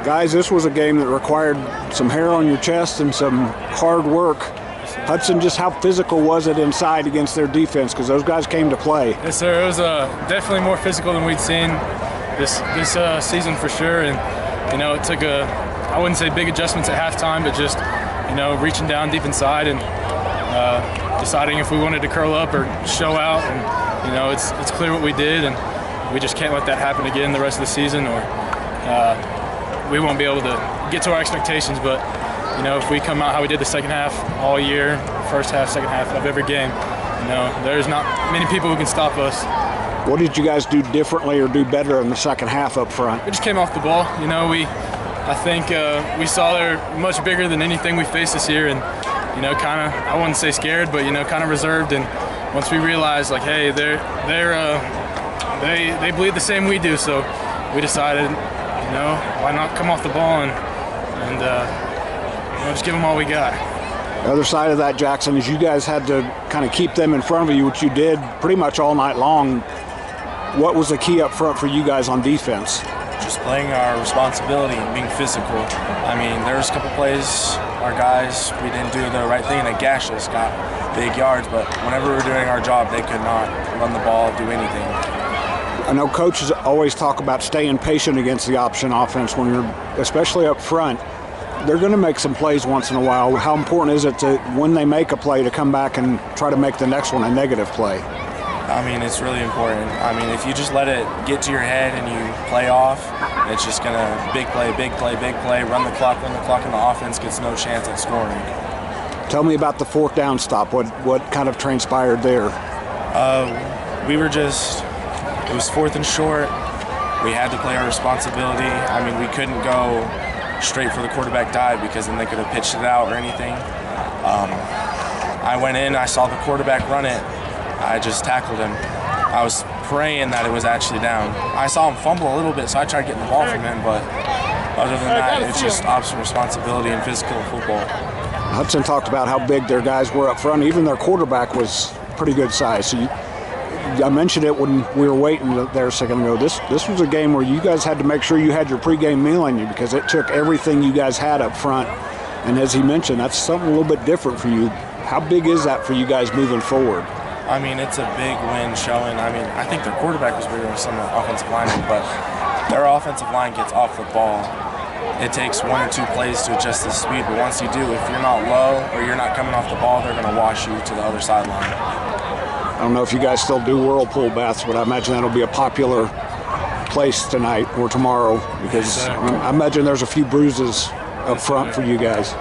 Guys, this was a game that required some hair on your chest and some hard work. Hudson, just how physical was it inside against their defense? Because those guys came to play. Yes, sir. It was definitely more physical than we'd seen this season for sure. And, it took I wouldn't say big adjustments at halftime, but just, reaching down deep inside and deciding if we wanted to curl up or show out. And, it's clear what we did, and we just can't let that happen again the rest of the season, or we won't be able to get to our expectations. But if we come out how we did the second half all year, first half, second half of every game, there's not many people who can stop us. What did you guys do differently or do better in the second half up front? We just came off the ball. I think we saw they're much bigger than anything we faced this year, and kind of, I wouldn't say scared, but kind of reserved. And once we realized, like, hey, they bleed the same we do, so we decided, why not come off the ball and just give them all we got. The other side of that, Jackson, is you guys had to kind of keep them in front of you, which you did pretty much all night long. What was the key up front for you guys on defense? Just playing our responsibility and being physical. I mean, there was a couple plays, our guys, we didn't do the right thing, and they gashed us, got big yards, but whenever we were doing our job, they could not run the ball, do anything. I know coaches always talk about staying patient against the option offense when you're, especially up front. They're going to make some plays once in a while. How important is it to, when they make a play, to come back and try to make the next one a negative play? I mean, it's really important. I mean, if you just let it get to your head and you play off, it's just going to big play, run the clock, and the offense gets no chance at scoring. Tell me about the fourth down stop. What kind of transpired there? We were just, it was fourth and short. We had to play our responsibility. I mean, we couldn't go straight for the quarterback dive because then they could have pitched it out or anything. I went in, I saw the quarterback run it. I just tackled him. I was praying that it was actually down. I saw him fumble a little bit, so I tried getting the ball from him, but other than that, it's just opposite responsibility and physical football. Hudson talked about how big their guys were up front. Even their quarterback was pretty good size. So I mentioned it when we were waiting there a second ago. This was a game where you guys had to make sure you had your pregame meal on you because it took everything you guys had up front. And as he mentioned, that's something a little bit different for you. How big is that for you guys moving forward? I mean, it's a big win showing. I mean, I think their quarterback was bigger than some offensive linemen, but their offensive line gets off the ball. It takes 1 or 2 plays to adjust the speed, but once you do, if you're not low or you're not coming off the ball, they're going to wash you to the other sideline. I don't know if you guys still do whirlpool baths, but I imagine that'll be a popular place tonight or tomorrow because I imagine there's a few bruises up front for you guys.